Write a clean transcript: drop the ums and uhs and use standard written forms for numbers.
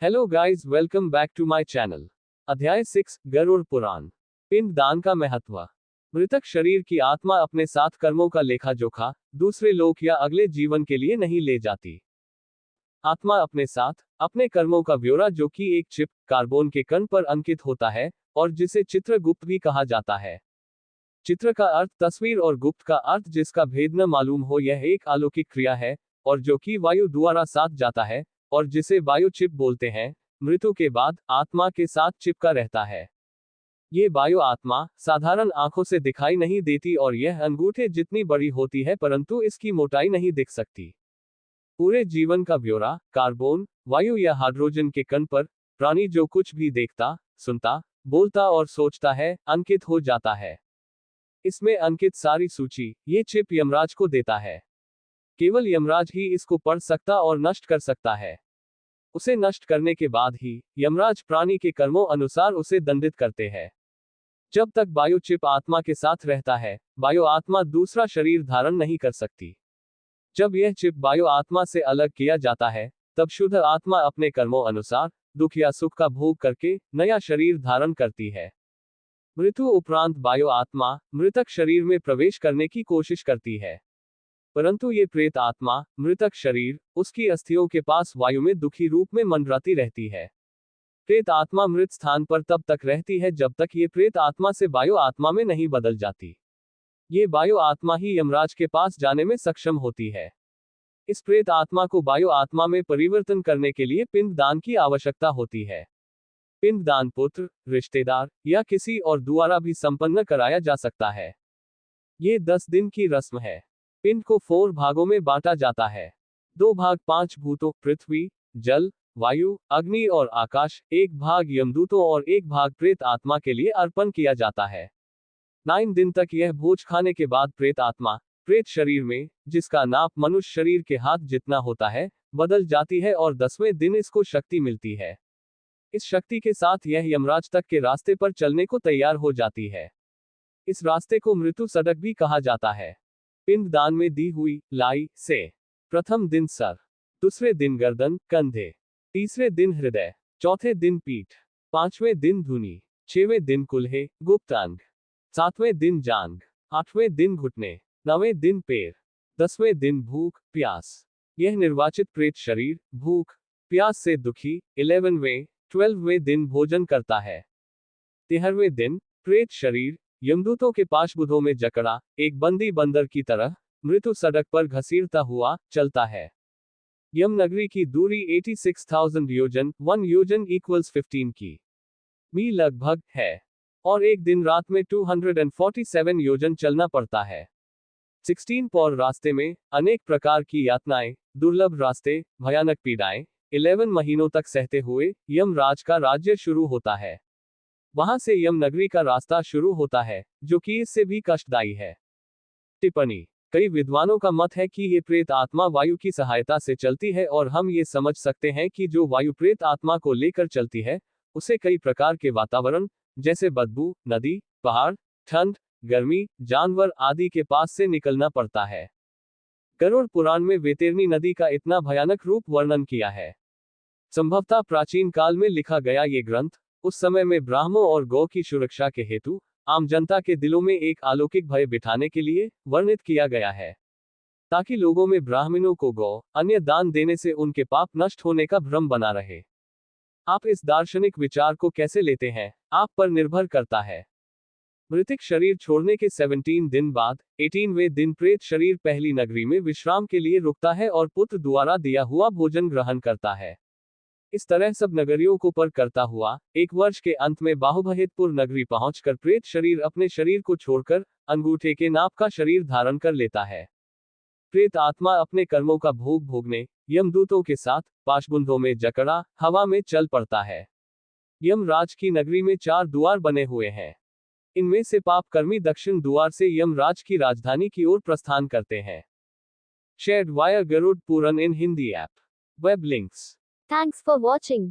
Hello guys, welcome back to my channel. अध्याय 6, गरुड़ पुराण। पिंड दान का महत्व। मृतक शरीर की आत्मा अपने साथ कर्मों का लेखा जोखा दूसरे लोक या अगले जीवन के लिए नहीं ले जाती। आत्मा अपने साथ अपने कर्मों का ब्यौरा, जो कि एक चिप कार्बन के कण पर अंकित होता है और जिसे चित्रगुप्त भी कहा जाता है। चित्र का अर्थ तस्वीर और गुप्त का अर्थ जिसका भेद न मालूम हो। यह एक अलौकिक क्रिया है और जो कि वायु द्वारा साथ जाता है और जिसे वायु चिप बोलते हैं। मृत्यु के बाद आत्मा के साथ चिपका रहता है। ये वायु आत्मा साधारण आंखों से दिखाई नहीं देती और यह अंगूठे जितनी बड़ी होती है, परंतु इसकी मोटाई नहीं दिख सकती। पूरे जीवन का ब्यौरा कार्बन, वायु या हाइड्रोजन के कण पर प्राणी जो कुछ भी देखता, सुनता, बोलता और सोचता है, अंकित हो जाता है। इसमें अंकित सारी सूची ये चिप यमराज को देता है। केवल यमराज ही इसको पढ़ सकता और नष्ट कर सकता है। उसे नष्ट करने के बाद ही यमराज प्राणी के कर्मों अनुसार उसे दंडित करते हैं। जब तक वायु चिप आत्मा के साथ रहता है, वायु आत्मा दूसरा शरीर धारण नहीं कर सकती। जब यह चिप वायु आत्मा से अलग किया जाता है, तब शुद्ध आत्मा अपने कर्मों अनुसार दुख या सुख का भोग करके नया शरीर धारण करती है। मृत्यु उपरांत वायु आत्मा मृतक शरीर में प्रवेश करने की कोशिश करती है, परंतु ये प्रेत आत्मा मृतक शरीर उसकी अस्थियों के पास वायु में दुखी रूप में मंडराती रहती है। प्रेत आत्मा मृत स्थान पर तब तक रहती है जब तक ये प्रेत आत्मा से वायु आत्मा में नहीं बदल जाती। ये वायु आत्मा ही यमराज के पास जाने में सक्षम होती है। इस प्रेत आत्मा को वायु आत्मा में परिवर्तन करने के लिए पिंड दान की आवश्यकता होती है। पिंड दान पुत्र, रिश्तेदार या किसी और द्वारा भी संपन्न कराया जा सकता है। ये 10 दिन की रस्म है। पिंड को 4 भागों में बांटा जाता है। 2 भाग 5 भूतों पृथ्वी, जल, वायु, अग्नि और आकाश, 1 भाग यमदूतों और 1 भाग प्रेत आत्मा के लिए अर्पण किया जाता है। 9 दिन तक यह भोज खाने के बाद प्रेत आत्मा प्रेत शरीर में, जिसका नाप मनुष्य शरीर के हाथ जितना होता है, बदल जाती है और 10वें दिन इसको शक्ति मिलती है। इस शक्ति के साथ यह यमराज तक के रास्ते पर चलने को तैयार हो जाती है। इस रास्ते को मृत्यु सड़क भी कहा जाता है। पिंड दान में दी हुई लाई से प्रथम दिन सर, दूसरे दिन गर्दन कंधे, तीसरे दिन हृदय, चौथे दिन पीठ, 5वें दिन धुनी, 6वें दिन कुल्हे गुप्त अंग, 7वें दिन जांघ, 8वें दिन घुटने, 9वें दिन पैर, 10वें दिन भूख प्यास। यह निर्वाचित प्रेत शरीर भूख प्यास से दुखी 11वें 12वें दिन भोजन करता है। 13वें दिन प्रेत शरीर यमदूतों के पाशबुद्धों में जकड़ा एक बंदी बंदर की तरह मृत्यु सड़क पर घसीटता हुआ चलता है। यमनगरी की दूरी 86,000 योजन, 1 योजन इक्वल्स 15 की मी लगभग है और एक दिन रात में 247 योजन चलना पड़ता है। 16 पौर रास्ते में अनेक प्रकार की यातनाएं, दुर्लभ रास्ते, भयानक पीड़ाएं 11 महीनों तक सहते हुए यमराज का राज्य शुरू होता है। वहां से यमनगरी का रास्ता शुरू होता है, जो कि इससे भी कष्टदायी है। टिप्पणी। कई विद्वानों का मत है कि ये प्रेत आत्मा वायु की सहायता से चलती है और हम ये समझ सकते हैं कि जो वायु प्रेत आत्मा को लेकर चलती है, उसे कई प्रकार के वातावरण जैसे बदबू, नदी, पहाड़, ठंड, गर्मी, जानवर आदि के पास से निकलना पड़ता है। गरुड़ पुराण में वैतरणी नदी का इतना भयानक रूप वर्णन किया है। संभवतः प्राचीन काल में लिखा गया ये ग्रंथ उस समय में ब्राह्मणों और गौ की सुरक्षा के हेतु आम जनता के दिलों में एक अलौकिक भय बिठाने के लिए वर्णित किया गया है, ताकि लोगों में ब्राह्मणों को गौ अन्य दान देने से उनके पाप नष्ट होने का भ्रम बना रहे। आप इस दार्शनिक विचार को कैसे लेते हैं, आप पर निर्भर करता है। मृतिक शरीर छोड़ने के 17 दिन बाद 18वें दिन प्रेत शरीर पहली नगरी में विश्राम के लिए रुकता है और पुत्र द्वारा दिया हुआ भोजन ग्रहण करता है। इस तरह सब नगरियों को पर करता हुआ 1 वर्ष के अंत में बाहुभयतपुर नगरी पहुंचकर प्रेत शरीर अपने शरीर को छोड़कर अंगूठे के नाप का शरीर धारण कर लेता है। प्रेत आत्मा अपने कर्मों का भोग भोगने यमदूतों के साथ पाशबुंदों में जकड़ा हवा में चल पड़ता है। यमराज की नगरी में 4 द्वार बने हुए हैं। इनमें से पाप कर्मी दक्षिण द्वार से यमराज की राजधानी की ओर प्रस्थान करते हैं। Shared via Garuda Purana in Hindi app. Web links. Thanks for watching.